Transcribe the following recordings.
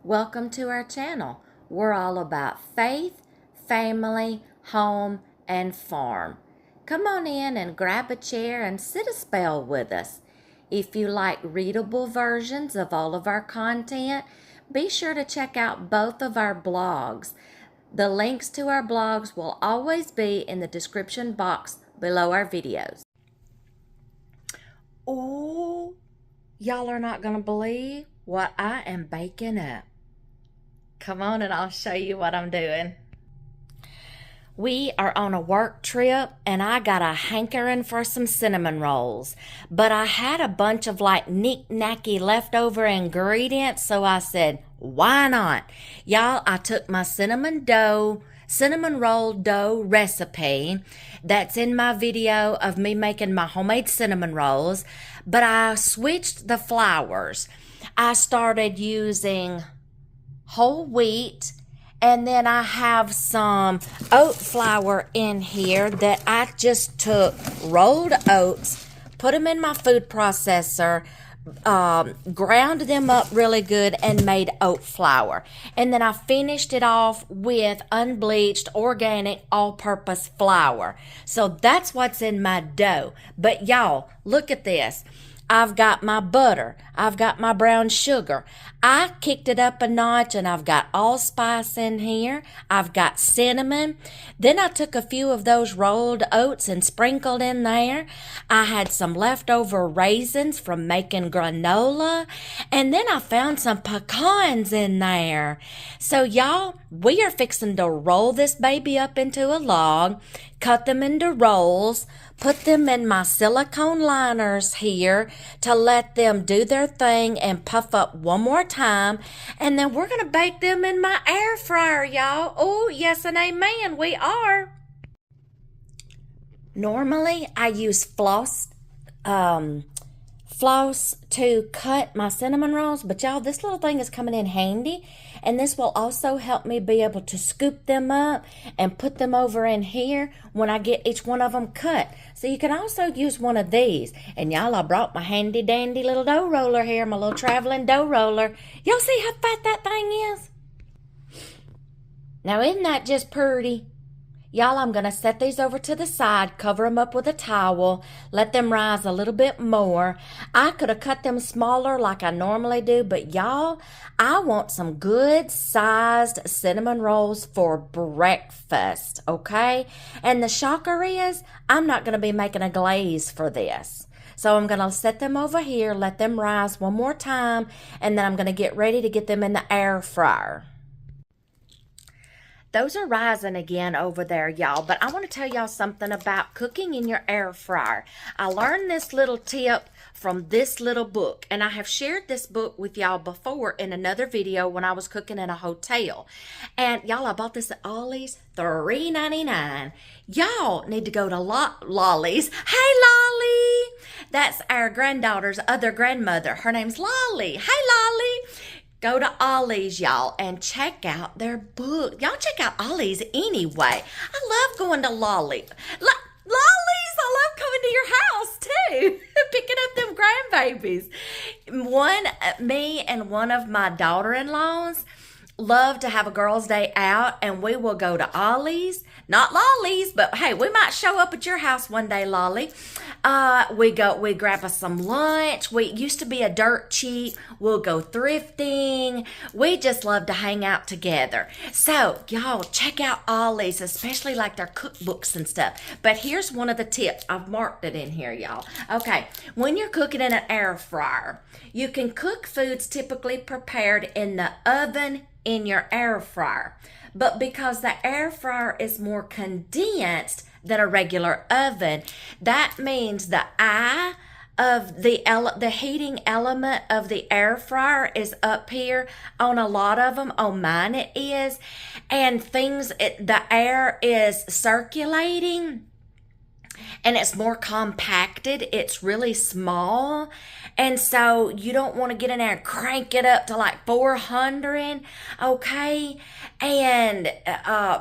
Welcome to our channel. We're all about faith, family, home, and farm. Come on in and grab a chair and sit a spell with us. If you like readable versions of all of our content, be sure to check out both of our blogs. The links to our blogs will always be in the description box below our videos. Oh, y'all are not going to believe what I am baking up. Come on and I'll show you what I'm doing. We are on a work trip and I got a hankering for some cinnamon rolls. But I had a bunch of like knick-knacky leftover ingredients, so I said, why not? Y'all, I took my cinnamon roll dough recipe that's in my video of me making my homemade cinnamon rolls, but I switched the flours. I started using whole wheat, and then I have some oat flour in here that I just took rolled oats, put them in my food processor, ground them up really good and made oat flour. And then I finished it off with unbleached organic all-purpose flour. So that's what's in my dough. But y'all, look at this. I've got my butter. I've got my brown sugar. I kicked it up a notch and I've got allspice in here. I've got cinnamon. Then I took a few of those rolled oats and sprinkled in there. I had some leftover raisins from making granola. And then I found some pecans in there. So y'all, we are fixing to roll this baby up into a log, cut them into rolls, put them in my silicone liners here to let them do their thing and puff up one more time. And then we're going to bake them in my air fryer, y'all. Oh, yes and amen, we are. Normally, I use floss to cut my cinnamon rolls, but y'all, this little thing is coming in handy, and this will also help me be able to scoop them up and put them over in here when I get each one of them cut. So you can also use one of these. And y'all, I brought my handy dandy little dough roller here, my little traveling dough roller. Y'all see how fat that thing is? Now, isn't that just pretty? Y'all, I'm going to set these over to the side, cover them up with a towel, let them rise a little bit more. I could have cut them smaller like I normally do, but y'all, I want some good-sized cinnamon rolls for breakfast, okay? And the shocker is, I'm not going to be making a glaze for this. So I'm going to set them over here, let them rise one more time, and then I'm going to get ready to get them in the air fryer. Those are rising again over there, y'all, but I want to tell y'all something about cooking in your air fryer. I learned this little tip from this little book, and I have shared this book with y'all before in another video when I was cooking in a hotel. And y'all, I bought this at Ollie's, $3.99. Y'all need to go to Lolly's. Hey, Lolly! That's our granddaughter's other grandmother. Her name's Lolly. Hey, Lolly! Go to Ollie's, y'all, and check out their book. Y'all check out Ollie's anyway. I love going to Lolly's. I love coming to your house, too. Picking up them grandbabies. Me and one of my daughter-in-laws love to have a girls' day out, and we will go to Ollie's. Not Lolly's, but hey, we might show up at your house one day, Lolly. We grab us some lunch. We used to be a dirt cheap. We'll go thrifting. We just love to hang out together. So, y'all, check out Ollie's, especially like their cookbooks and stuff. But here's one of the tips. I've marked it in here, y'all. Okay, when you're cooking in an air fryer, you can cook foods typically prepared in the oven in your air fryer. But because the air fryer is more condensed than a regular oven, that means the eye of the heating element of the air fryer is up here on a lot of them. On mine it is. And the air is circulating. And it's more compacted. It's really small. And so you don't want to get in there and crank it up to like 400, okay? And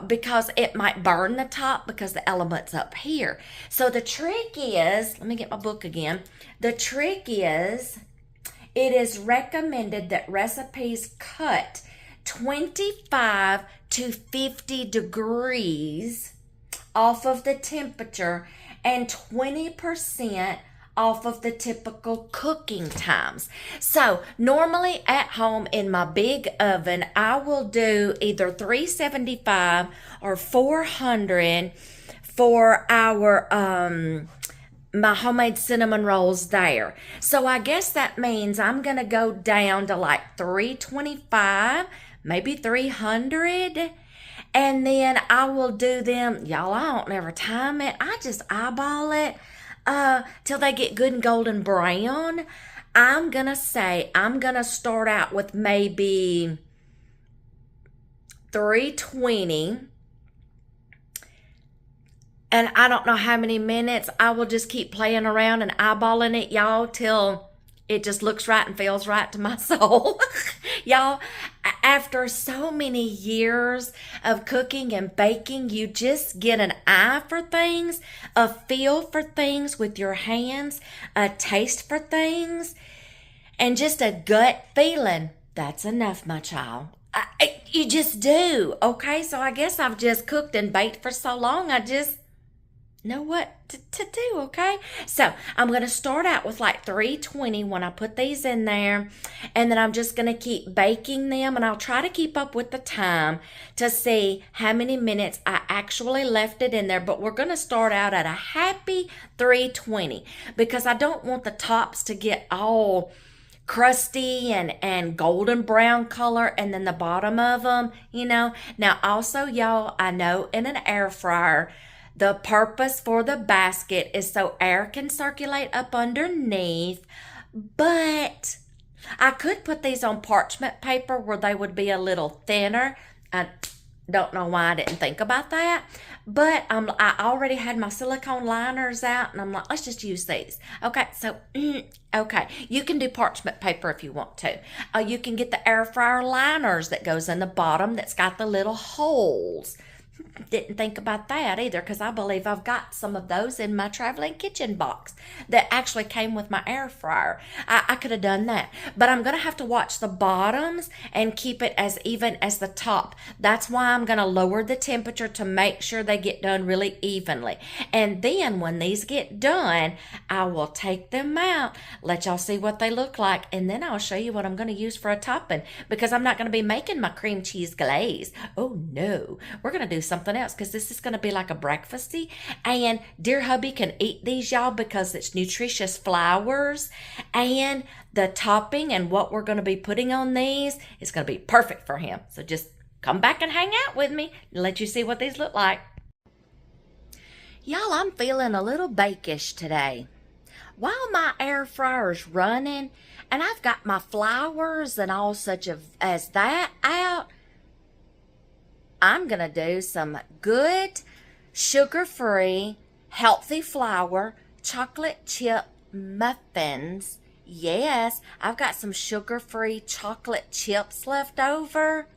because it might burn the top because the element's up here. So the trick is, let me get my book again. The trick is, it is recommended that recipes cut 25 to 50 degrees off of the temperature and 20% off of the typical cooking times. So normally at home in my big oven, I will do either 375 or 400 for our my homemade cinnamon rolls there. So I guess that means I'm gonna go down to like 325, maybe 300. And then I will do them, y'all, I don't never time it. I just eyeball it till they get good and golden brown. I'm gonna start out with maybe 320. And I don't know how many minutes. I will just keep playing around and eyeballing it, y'all, till it just looks right and feels right to my soul. Y'all, after so many years of cooking and baking, you just get an eye for things, a feel for things with your hands, a taste for things, and just a gut feeling. That's enough, my child. You just do, okay? So I guess I've just cooked and baked for so long, I just know what to do, okay? So I'm going to start out with like 320 when I put these in there, and then I'm just going to keep baking them, and I'll try to keep up with the time to see how many minutes I actually left it in there. But we're going to start out at a happy 320 because I don't want the tops to get all crusty and golden brown color, and then the bottom of them, Now also, y'all, I know in an air fryer, the purpose for the basket is so air can circulate up underneath, but I could put these on parchment paper where they would be a little thinner. I don't know why I didn't think about that, but I already had my silicone liners out, and I'm like, let's just use these. Okay, so, okay, you can do parchment paper if you want to. You can get the air fryer liners that goes in the bottom that's got the little holes. Didn't think about that either, because I believe I've got some of those in my traveling kitchen box that actually came with my air fryer. I could have done that, but I'm going to have to watch the bottoms and keep it as even as the top. That's why I'm going to lower the temperature to make sure they get done really evenly. And then when these get done, I will take them out, let y'all see what they look like, and then I'll show you what I'm going to use for a topping, because I'm not going to be making my cream cheese glaze. Oh no, we're going to do something else, because this is going to be like a breakfasty, and dear hubby can eat these, y'all, because it's nutritious flours, and the topping and what we're going to be putting on these is going to be perfect for him. So just come back and hang out with me and let you see what these look like. Y'all, I'm feeling a little bakish today. While my air fryer's running and I've got my flours and all such as that out, I'm going to do some good, sugar-free, healthy flour, chocolate chip muffins. Yes, I've got some sugar-free chocolate chips left over.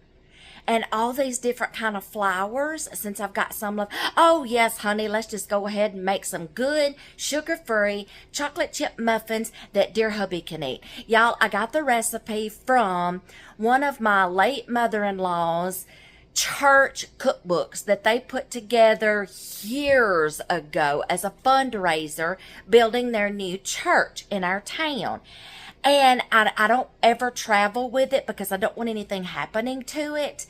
And all these different kind of flours, since I've got some left. Oh, yes, honey, let's just go ahead and make some good, sugar-free chocolate chip muffins that dear hubby can eat. Y'all, I got the recipe from one of my late mother-in-law's church cookbooks that they put together years ago as a fundraiser building their new church in our town. And I don't ever travel with it because I don't want anything happening to it.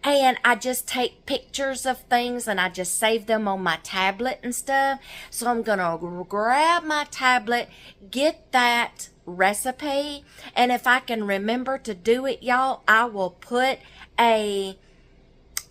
And I just take pictures of things and I just save them on my tablet and stuff. So I'm going to grab my tablet, get that recipe. And if I can remember to do it, y'all, I will put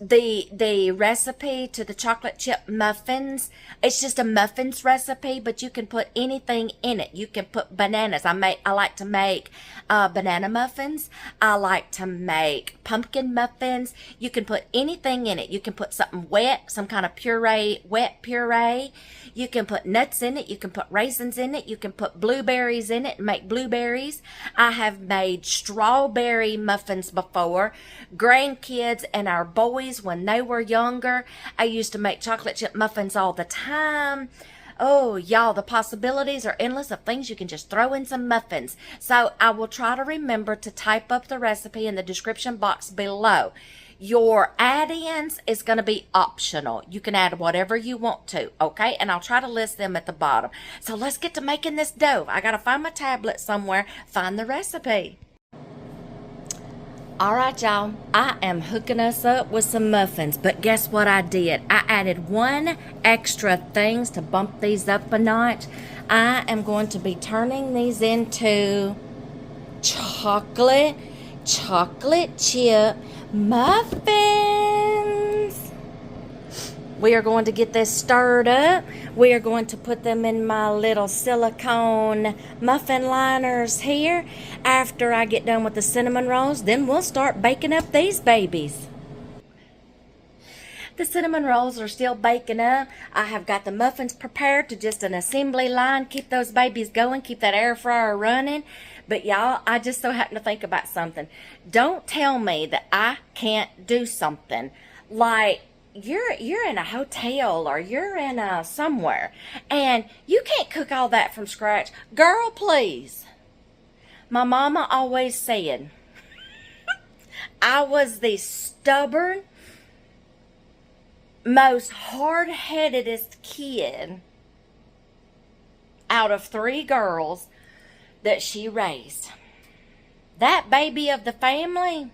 the recipe to the chocolate chip muffins. It's just a muffins recipe, but you can put anything in it. You can put bananas. I like to make banana muffins. I like to make pumpkin muffins. You can put anything in it. You can put something wet, some kind of puree, wet puree. You can put nuts in it. You can put raisins in it. You can put blueberries in it and make blueberries. I have made strawberry muffins before. Grandkids and our boys, when they were younger, I used to make chocolate chip muffins all the time. Oh, y'all, the possibilities are endless of things you can just throw in some muffins. So I will try to remember to type up the recipe in the description box below. Your add-ins is going to be optional. You can add whatever you want to, okay? And I'll try to list them at the bottom. So let's get to making this dough. I got to find my tablet somewhere, find the recipe. All right, y'all, I am hooking us up with some muffins, but guess what I did? I added one extra things to bump these up a notch. I am going to be turning these into chocolate chip muffins. We are going to get this stirred up. We are going to put them in my little silicone muffin liners here. After I get done with the cinnamon rolls, then we'll start baking up these babies. The cinnamon rolls are still baking up. I have got the muffins prepared to just an assembly line. Keep those babies going. Keep that air fryer running. But y'all, I just so happen to think about something. Don't tell me that I can't do something like you're in a hotel or you're in somewhere and you can't cook all that from scratch. Girl, please. My mama always said I was the stubborn, most hard-headedest kid out of 3 girls that she raised. That baby of the family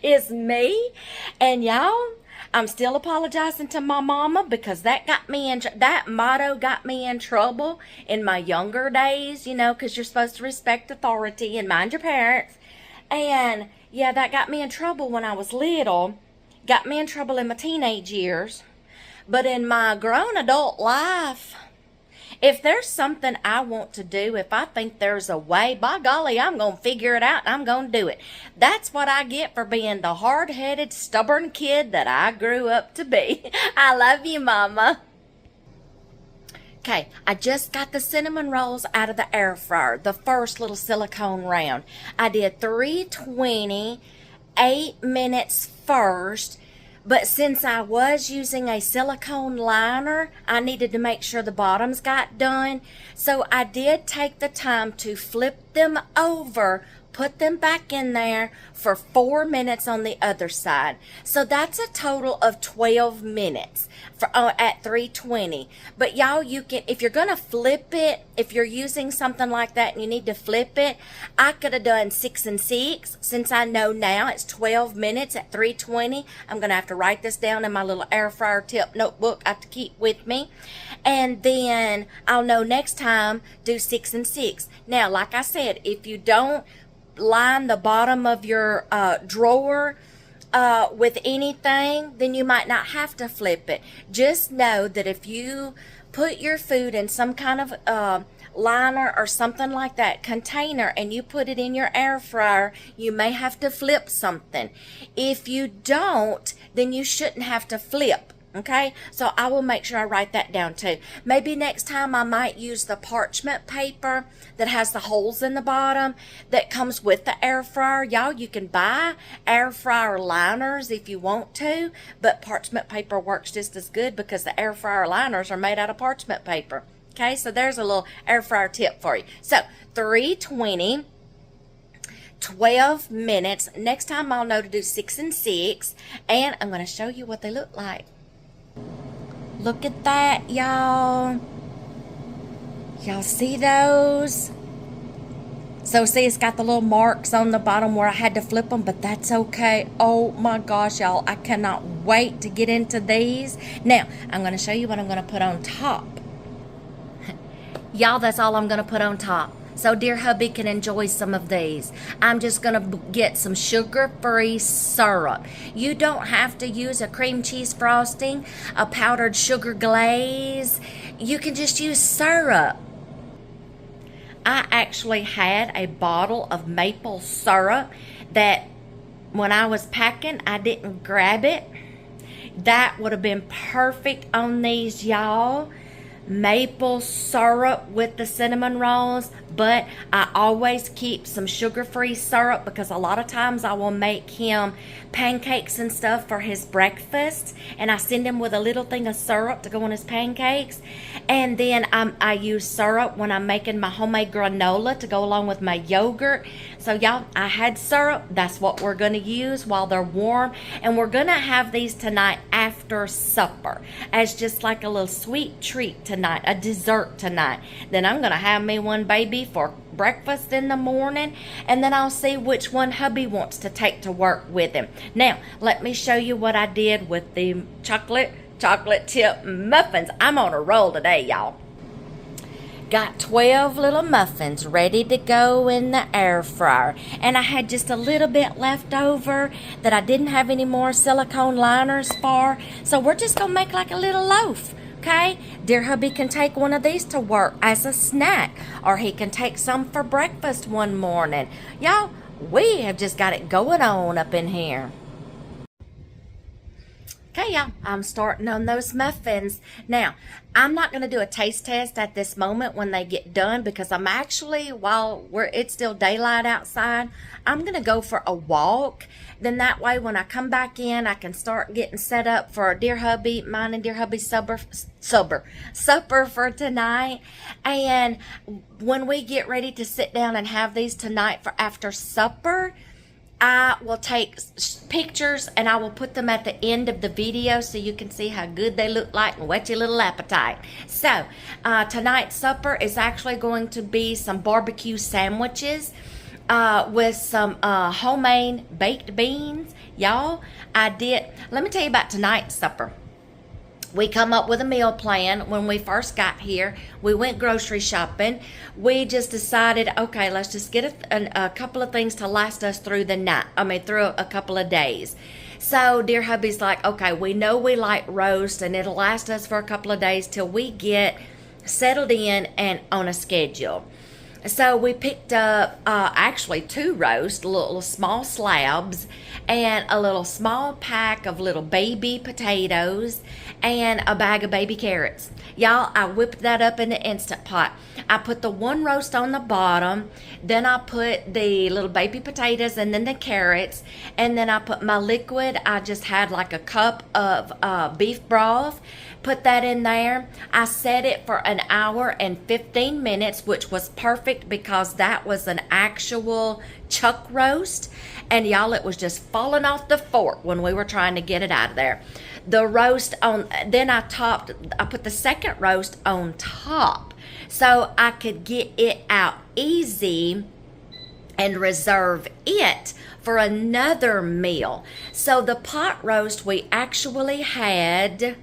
is me. And y'all, I'm still apologizing to my mama because that motto got me in trouble in my younger days, you know, because you're supposed to respect authority and mind your parents. And yeah, that got me in trouble when I was little. Got me in trouble in my teenage years. But in my grown adult life, if there's something I want to do, if I think there's a way, by golly, I'm going to figure it out and I'm going to do it. That's what I get for being the hard-headed, stubborn kid that I grew up to be. I love you, Mama. Okay, I just got the cinnamon rolls out of the air fryer, the first little silicone round. I did 320, 8 minutes first. But since I was using a silicone liner, I needed to make sure the bottoms got done. So I did take the time to flip them over, put them back in there for 4 minutes on the other side. So that's a total of 12 minutes at 320. But y'all, you can, if you're going to flip it, if you're using something like that and you need to flip it, I could have done 6 and 6. Since I know now it's 12 minutes at 320, I'm going to have to write this down in my little air fryer tip notebook I have to keep with me. And then I'll know next time, do 6 and 6. Now, like I said, if you don't line the bottom of your drawer with anything, then you might not have to flip it. Just know that if you put your food in some kind of liner or something like that, container, and you put it in your air fryer, you may have to flip something. If you don't, then you shouldn't have to flip. Okay, so I will make sure I write that down too. Maybe next time I might use the parchment paper that has the holes in the bottom that comes with the air fryer. Y'all, you can buy air fryer liners if you want to, but parchment paper works just as good because the air fryer liners are made out of parchment paper. Okay, so there's a little air fryer tip for you. So 320. 12 minutes. Next time I'll know to do 6 and 6, and I'm going to show you what they look like. Look at that, y'all. Y'all see those? So see, it's got the little marks on the bottom where I had to flip them, but that's okay. Oh my gosh, y'all, I cannot wait to get into these. Now, I'm going to show you what I'm going to put on top. Y'all, that's all I'm going to put on top. So dear hubby can enjoy some of these. I'm just going to get some sugar-free syrup. You don't have to use a cream cheese frosting, a powdered sugar glaze. You can just use syrup. I actually had a bottle of maple syrup that when I was packing, I didn't grab it. That would have been perfect on these, y'all. Maple syrup with the cinnamon rolls. but I always keep some sugar-free syrup because a lot of times I will make him pancakes and stuff for his breakfast, and I send him with a little thing of syrup to go on his pancakes. And then I use syrup when I'm making my homemade granola to go along with my yogurt. So y'all, I had syrup. That's what we're going to use while they're warm, and we're going to have these tonight after supper as just like a little sweet treat tonight, a dessert tonight. Then I'm going to have me one baby for breakfast in the morning, and then I'll see which one hubby wants to take to work with him. Now, let me show you what I did with the chocolate chip muffins. I'm on a roll today, y'all. Got 12 little muffins ready to go in the air fryer, and I had just a little bit left over that I didn't have any more silicone liners for, so we're just gonna make like a little loaf. Okay, dear hubby can take one of these to work as a snack, or he can take some for breakfast one morning. Y'all, we have just got it going on up in here. Okay, y'all, I'm starting on those muffins. Now, I'm not going to do a taste test at this moment when they get done because I'm actually, while it's still daylight outside, I'm going to go for a walk. Then that way, when I come back in, I can start getting set up for dear hubby, mine and dear hubby's supper for tonight. And when we get ready to sit down and have these tonight for after supper, I will take pictures and I will put them at the end of the video so you can see how good they look like and whet your little appetite. So, tonight's supper is actually going to be some barbecue sandwiches with some homemade baked beans. Y'all, let me tell you about tonight's supper. We come up with a meal plan when we first got here. We went grocery shopping. We just decided, okay, let's just get a couple of things to last us through the night. Through a couple of days. So dear hubby's like, okay, we know we like roast and it'll last us for a couple of days till we get settled in and on a schedule. So we picked up actually 2 roast, little small slabs, and a little small pack of little baby potatoes and a bag of baby carrots. Y'all, I whipped that up in the Instant Pot. I put the 1 roast on the bottom, then I put the little baby potatoes and then the carrots, and then I put my liquid. I just had like a cup of beef broth. Put that in there. I set it for an hour and 15 minutes, which was perfect because that was an actual chuck roast. And y'all, it was just falling off the fork when we were trying to get it out of there. The roast on, then I put the second roast on top so I could get it out easy and reserve it for another meal. So the pot roast we actually had,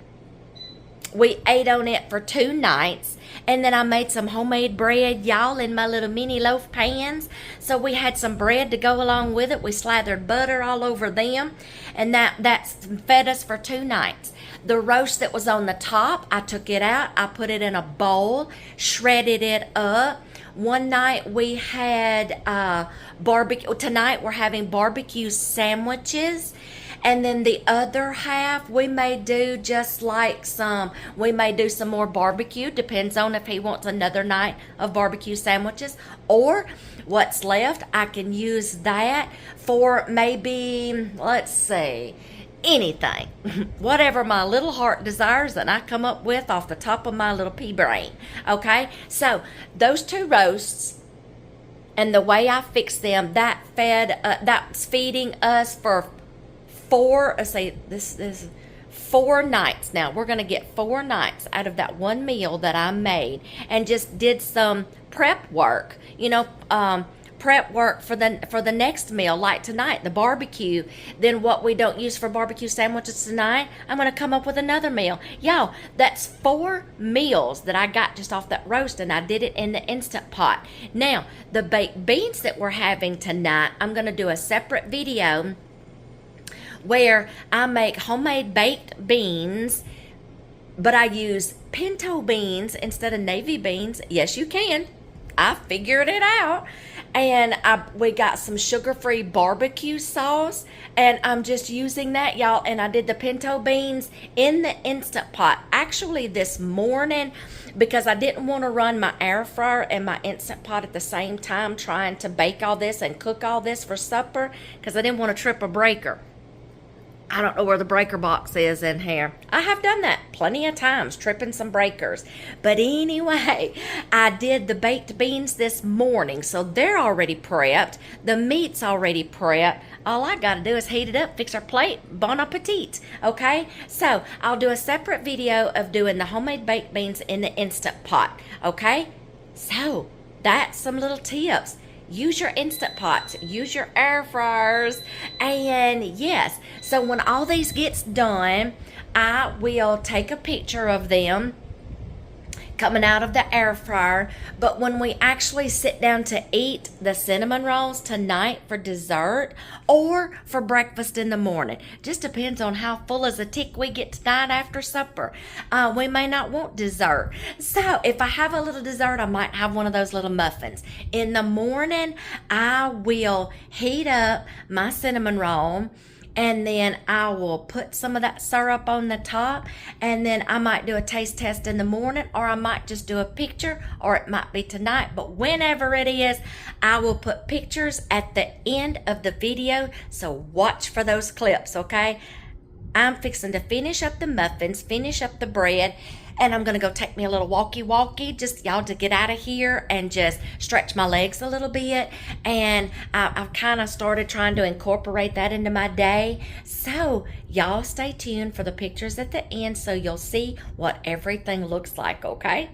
we ate on it for 2 nights, and then I made some homemade bread, y'all, in my little mini loaf pans. So we had some bread to go along with it. We slathered butter all over them, and that fed us for 2 nights. The roast that was on the top, I took it out. I put it in a bowl, shredded it up. One night we had barbecue. Tonight we're having barbecue sandwiches. And then the other half, we may do we may do some more barbecue. Depends on if he wants another night of barbecue sandwiches. Or what's left, I can use that for maybe, let's see, anything. Whatever my little heart desires and I come up with off the top of my little pea brain. Okay? So, those 2 roasts, and the way I fixed them, that's feeding us for 4 nights. Now we're going to get 4 nights out of that one meal that I made, and just did some prep work, prep work for the next meal, like tonight, the barbecue. Then what we don't use for barbecue sandwiches tonight, I'm going to come up with another meal. Y'all, that's 4 meals that I got just off that roast, and I did it in the Instant Pot. Now, the baked beans that we're having tonight, I'm going to do a separate video where I make homemade baked beans, but I use pinto beans instead of navy beans. Yes, you can. I figured it out. And we got some sugar-free barbecue sauce, and I'm just using that, y'all. And I did the pinto beans in the Instant Pot actually this morning, because I didn't want to run my air fryer and my Instant Pot at the same time trying to bake all this and cook all this for supper, because I didn't want to trip a breaker. I don't know where the breaker box is in here. I have done that plenty of times, tripping some breakers. But anyway, I did the baked beans this morning, so they're already prepped. The meat's already prepped. All I got to do is heat it up, fix our plate, bon appetit, okay? So I'll do a separate video of doing the homemade baked beans in the Instant Pot, okay? So that's some little tips. Use your Instant Pots, use your air fryers, and yes, so when all these gets done, I will take a picture of them coming out of the air fryer. But when we actually sit down to eat the cinnamon rolls tonight for dessert or for breakfast in the morning, just depends on how full as a tick we get tonight after supper. We may not want dessert. So if I have a little dessert, I might have one of those little muffins. In the morning, I will heat up my cinnamon roll, and then I will put some of that syrup on the top, and then I might do a taste test in the morning, or I might just do a picture, or it might be tonight. But whenever it is, I will put pictures at the end of the video, so watch for those clips, okay? I'm fixing to finish up the muffins, finish up the bread, and I'm gonna go take me a little walkie, just y'all, to get out of here and just stretch my legs a little bit. And I've kind of started trying to incorporate that into my day. So y'all stay tuned for the pictures at the end, so you'll see what everything looks like, okay?